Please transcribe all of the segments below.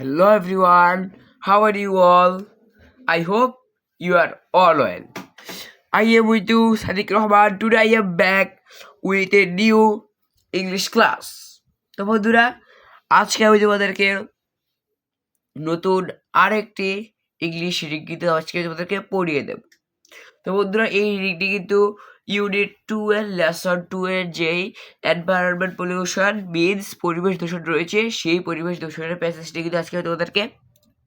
Hello everyone, how are you all? I hope you are all well. I am with you, Sadiq Rahman. Today I am back with a new English class. তো বন্ধুরা, আজকে আমি তোমাদেরকে নতুন আরেকটি English reading আজকে তোমাদেরকে পড়িয়ে দেব। তো বন্ধুরা, এই রিডিংটি কিন্তু ইউনিট 2 এর লেসন 2 এর যেই এনভায়রনমেন্ট পলিউশন মিনস পরিবেশ দূষণ রয়েছে, সেই পরিবেশ দূষণের প্যাসেজটি কিন্তু আজকে আমি তোমাদেরকে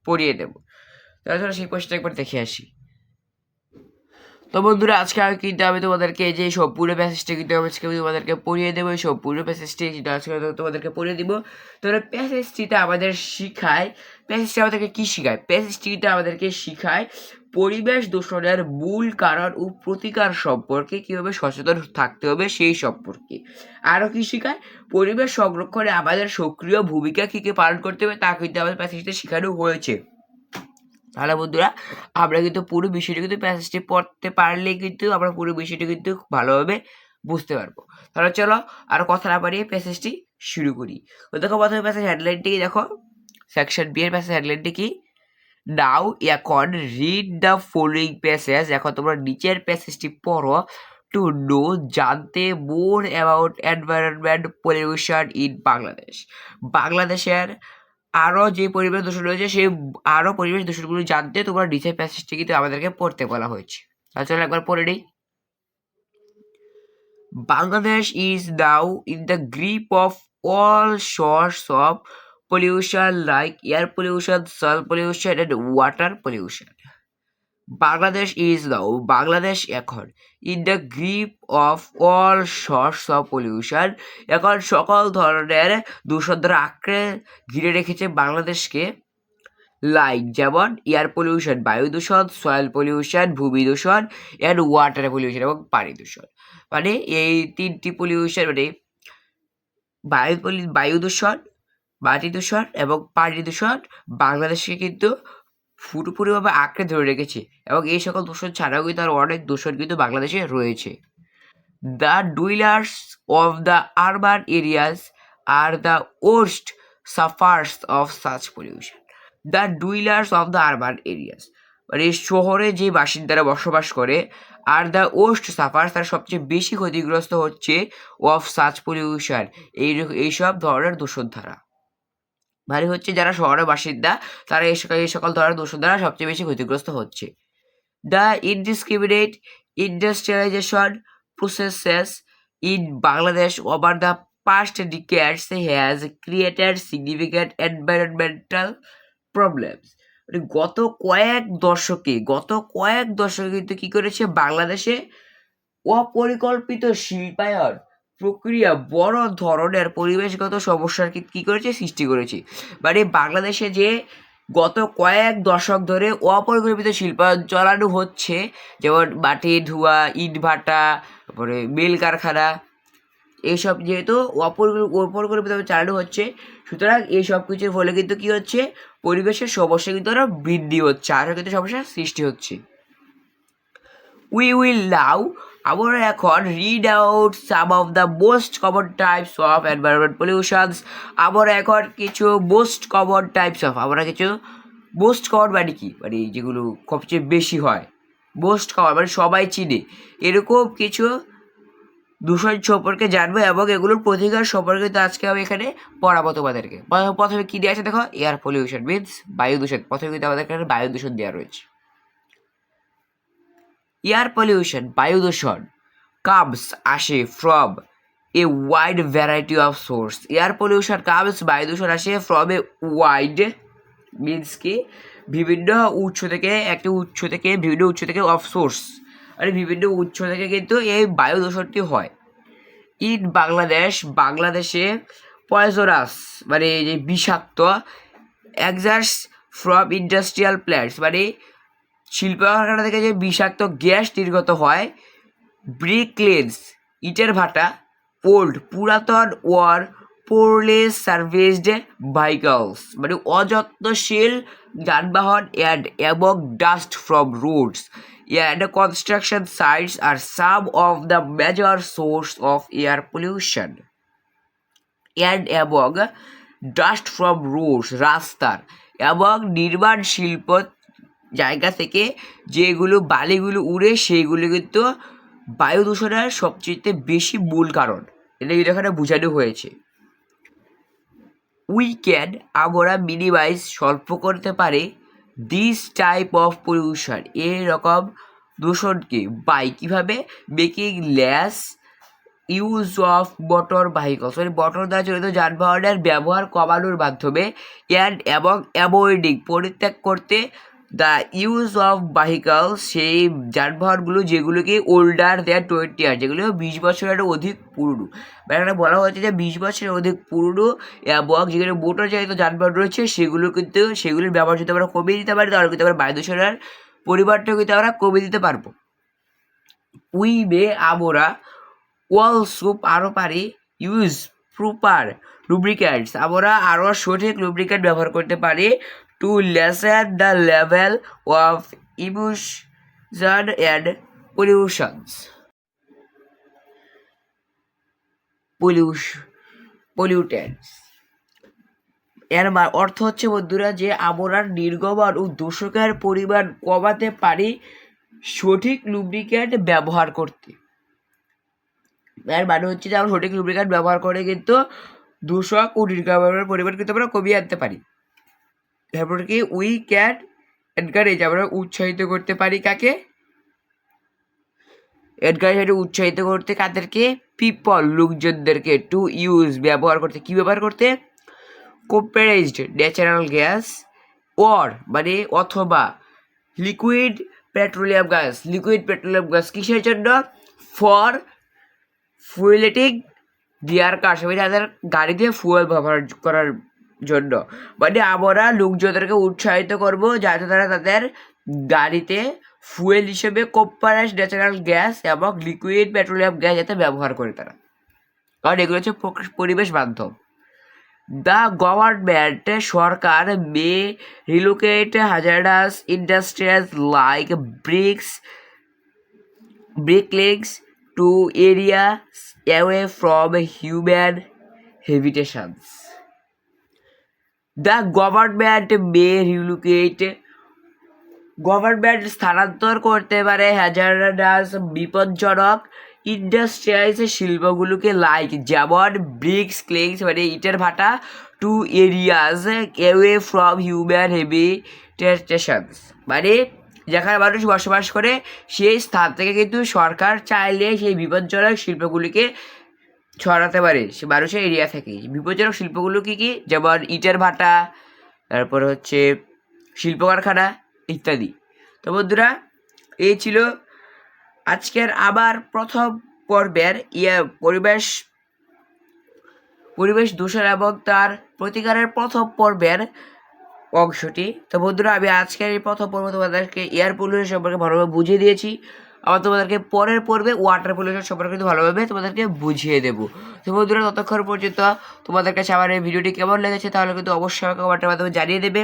পড়িয়ে দেবো। তাহলে চলো সেই কোয়েশ্চেনটা একবার দেখে আসি। তো বন্ধুরা, আজকে কিন্তু আমি তোমাদেরকে যে সম্পূর্ণ প্যাসেজটা কিন্তু আজকে আমি তোমাদেরকে পড়িয়ে দেবো। এই সম্পূর্ণ প্যাসেজটি যেটা আজকে তোমাদেরকে পড়িয়ে দিব। তো প্যাসেজটিতে আমাদের শিখায়, প্যাসেজটি আমাদেরকে কী শিখায়? প্যাসেজটিতে আমাদেরকে শিখায় পরিবেশ দূষণের মূল কারণ ও প্রতিকার সম্পর্কে, কীভাবে সচেতন থাকতে হবে সেই সম্পর্কে। আরও কী শিখায়? পরিবেশ সংরক্ষণে আমাদের সক্রিয় ভূমিকা কী কী পালন করতে হবে তা কিন্তু আমাদের প্যাসেজটিতে শেখানো হয়েছে। তাহলে বন্ধুরা, আমরা কিন্তু পুরো বিষয়টা কিন্তু প্যাসেজটি পড়তে পারলে কিন্তু আমরা পুরো বিষয়টা কিন্তু ভালোভাবে বুঝতে পারবো। তাহলে চলো আর কথা না বাড়িয়ে প্যাসেজটি শুরু করি। তো দেখো, প্রথমে প্যাসেজ হেডলাইনটি দেখো, সেকশন বি এর প্যাসেজ হেডলাইনটি কি? নাও এখন রিড দ্য ফলোইং প্যাসেজ। এখন তোমরা নিচের প্যাসেজটি পড়ো টু নো, জানতে more about environment pollution in Bangladesh. বাংলাদেশের আরও যে পরিবেশ দূষণ রয়েছে সেই আরও পরিবেশ দূষণগুলো জানতে তোমরা নিচের প্যাসেজটি কিন্তু আমাদেরকে পড়তে বলা হয়েছে। তাহলে চলো একবার পড়ে নিই। Bangladesh is now in the grip of all source of pollution like air pollution, soil pollution and water pollution. Bangladesh এখন in the grip of all source of pollution, এখন সকল ধরনের দূষণ দ্বারা আঁকড়ে ঘিরে রেখেছে বাংলাদেশকে। লাইক যেমন এয়ার পলিউশন বায়ু দূষণ, সয়েল পলিউশন ভূমি দূষণ, অ্যান্ড ওয়াটার পলিউশন এবং পানি দূষণ। মানে এই তিনটি পলিউশন, মানে বায়ু দূষণ, মাটি দূষণ এবং পানি দূষণ বাংলাদেশকে কিন্তু পুরোপুরিভাবে আঁকড়ে ধরে রেখেছে। এবং এই সকল দূষণ ছাড়াও কিন্তু আর অনেক দূষণ কিন্তু বাংলাদেশে রয়েছে। The dwellers of the urban areas are the worst sufferers of such pollution. The dwellers of the urban areas মানে শহরে যে বাসিন্দারা বসবাস করে, আর দ্য ওস্ট সাফার্স তারা সবচেয়ে বেশি ক্ষতিগ্রস্ত হচ্ছে অফ সাচ পলিউশন এইসব ধরনের দূষণ দ্বারা। মানে হচ্ছে যারা শহরের বাসিন্দা তারা এই সকল ধরনের দূষণ দ্বারা সবচেয়ে বেশি ক্ষতিগ্রস্ত হচ্ছে। The indiscriminate industrialisation processes in Bangladesh over the past decades has created significant environmental problems. মানে গত কয়েক দশকে কিন্তু কি করেছে বাংলাদেশে অপরিকল্পিত শিল্পায়ন প্রক্রিয়া বড় ধরনের পরিবেশগত সমস্যার কি করেছে, সৃষ্টি করেছে। মানে বাংলাদেশে যে গত কয়েক দশক ধরে অপরিকল্পিত শিল্পায়ন চালানো হচ্ছে, যেমন মাটি ধোয়া, ইট ভাটা, তারপরে মিল কারখানা, এইসব যেহেতু অপরিকল্পিতভাবে চালানো হচ্ছে, সুতরাং এই সব কিছুর ফলে কিন্তু কী হচ্ছে, পরিবেশের সমস্যা কিন্তু আরও বৃদ্ধি হচ্ছে, আরও কিন্তু সমস্যার সৃষ্টি হচ্ছে। উই উইল নাও, আমরা এখন read out some of the most common types of environment pollutions. আমরা এখন কিছু most common types of, most common মানে কি, মানে যেগুলো সবচেয়ে বেশি হয়, মোস্ট কমন মানে সবাই চিনে, এরকম কিছু দূষণ সম্পর্কে জানবো এবং এগুলোর প্রতিকার সম্পর্কে তো আজকে আমি এখানে পড়াবো তোমাদেরকে। প্রথমে কী দেওয়া আছে দেখো, এয়ার পলিউশন মিনস বায়ু দূষণ। প্রথমে কিন্তু আমাদের এখানে বায়ু দূষণ দেওয়া রয়েছে। এয়ার পলিউশন বায়ু দূষণ কামস আসে from a wide variety of swords. Air pollution comes বায়ু দূষণ আসে ফ্রম এ ওয়াইড মিনস কি বিভিন্ন উৎস থেকে, বিভিন্ন উৎস থেকে অফ সোর্স মানে বিভিন্ন উৎস থেকে কিন্তু এই বায়ু দূষণটি হয়। ইন বাংলাদেশে পয়জনাস মানে যে বিষাক্ত, এক্সাস্ট ফ্রম ইন্ডাস্ট্রিয়াল প্ল্যান্টস মানে শিল্প কারখানা থেকে যে বিষাক্ত গ্যাস নির্গত হয়। ব্রিকলেন্স ইটের ভাটা, ওল্ড পুরাতন ওয়ার পোরলি সার্ভিসড ভেহিকলস মানে অযত্নশীল যানবাহন এবং dust from roads and construction sites are some of the major source of air pollution. এবং ডাস্ট ফ্রম রোডস রাস্তার এবং নির্মাণ শিল্প জায়গা থেকে যেগুলো বালিগুলো উড়ে সেইগুলো কিন্তু বায়ু দূষণের সবচেয়ে বেশি মূল কারণ। এটা কিন্তু এখানে বোঝানো হয়েছে। আমরা মিনিমাইজ স্বল্প করতে পারে দিস টাইপ অফ পলিউশন, এরকম দূষণকে বাই কীভাবে, making less use of motor vehicles, মানে মোটর দ্বারা চালিত যানবাহনের ব্যবহার কমানোর মাধ্যমে এবং অ্যাভয়েডিং পরিত্যাগ করতে দ্য ইউজ অফ ভেহিকলস, সেই যানবাহনগুলো যেগুলোকে ওল্ডার দেয়ার 20 ইয়ার, যেগুলো 20 বছরের অধিক পুরনো। মানে বলা হয়েছে যে 20 বছরের অধিক পুরনো এবং যেগুলো মোটর চালিত যানবাহন রয়েছে সেগুলো কিন্তু সেগুলির ব্যবহার যদি আমরা কমিয়ে দিতে পারি তাহলে কিন্তু আমরা বায়ু দূষণের পরিমাণটাও কিন্তু আমরা কমিয়ে দিতে পারবো। আমরা অলসো আরও পারি ইউজ প্রপার লুব্রিক্যান্টস, আমরা আরও সঠিক লুব্রিক্যান্ট ব্যবহার করতে পারি to lessen the level of emission and pollutants. এর অর্থ হচ্ছে বন্ধুরা যে আমরা নির্গমন ও দূষকের পরিমাণ কমাতে পারি সঠিক লুব্রিক্যান্ট ব্যবহার করতে। এর মানে হচ্ছে যে আমরা সঠিক লুব্রিক্যান্ট ব্যবহার করে কিন্তু দূষক ও নির্গমনের পরিমাণ কিন্তু আমরা কমিয়ে আনতে পারি। তারপর কি উই ক্যান এনকারেজ, আমরা উৎসাহিত করতে পারি কাকে, উৎসাহিত করতে কাদেরকে, পিপল লোকজনদেরকে, টু ইউজ ব্যবহার করতে, কি ব্যবহার করতে, কম্প্রেসড ন্যাচারাল গ্যাস অর মানে অথবা লিকুইড পেট্রোলিয়াম গ্যাস কিসের জন্য, ফর ফুয়েলেটিং দেয়ার কার, মানে তাদের গাড়িতে ফুয়েল ব্যবহার করার জন্য। মানে আমরা লোকজনদেরকে উৎসাহিত করব যাতে তারা তাদের গাড়িতে ফুয়েল হিসেবে কম্প্রেসড ন্যাচারাল গ্যাস এবং লিকুইড পেট্রোলিয়াম গ্যাস যাতে ব্যবহার করে তারা, কারণ এগুলো হচ্ছে পরিবেশ বান্ধব। দ্য গভর্নমেন্ট সরকার may relocate hazardous industries like brick kilns to areas away from human habitations. The government may relocate, government স্থানান্তর করতে পারে হ্যাজার্ডাস বিপজ্জনক ইন্ডাস্ট্রিয়ালস শিল্পগুলোকে, লাইক যেমন ব্রিক্স ক্লেগস মানে ইটের ভাটা, to areas away from human habitations মানে যেখানে মানুষ বসবাস করে সেই স্থান থেকে কিন্তু সরকার চাইলে সেই বিপজ্জনক শিল্পগুলিকে ছড়াতে পারে সে মানুষের এরিয়া থেকে। বিপজ্জনক শিল্পগুলো কী কী, যেমন ইটের ভাটা, তারপর হচ্ছে শিল্প কারখানা ইত্যাদি। তো বন্ধুরা এই ছিল আজকের আবার প্রথম পর্বের পরিবেশ দূষণ এবং তার প্রতিকারের প্রথম পর্বের অংশটি। তো বন্ধুরা আমি আজকের এই প্রথম পর্বে তোমাদেরকে এয়ার পলিউশন সম্পর্কে ভালোভাবে বুঝিয়ে দিয়েছি, আবার তোমাদেরকে পরের পর্বে ওয়াটার পলিউশন সম্পর্কে কিন্তু ভালোভাবে তোমাদেরকে বুঝিয়ে দেবো। তো বন্ধুরা ততক্ষণ পর্যন্ত তোমাদের কাছে আমার এই ভিডিওটি কেমন লেগেছে তাহলে কিন্তু অবশ্যই আমাকে কমেন্টের মাধ্যমে জানিয়ে দেবে।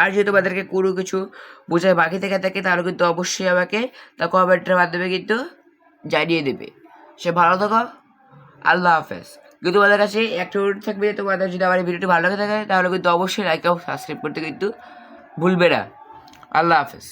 আর যদি তোমাদেরকে কোনো কিছু বোঝায় বাকি থেকে থাকে তাহলে কিন্তু অবশ্যই আমাকে তা কমেন্টের মাধ্যমে কিন্তু জানিয়ে দেবে। সে ভালো থাকো, আল্লাহ হাফেজ। কিন্তু তোমাদের কাছে একটা অনুরোধ থাকবে যে তোমাদের যদি আমার এই ভিডিওটি ভালো লাগে থাকে তাহলে কিন্তু অবশ্যই লাইক এবং সাবস্ক্রাইব করতে কিন্তু ভুলবে না। আল্লাহ হাফেজ।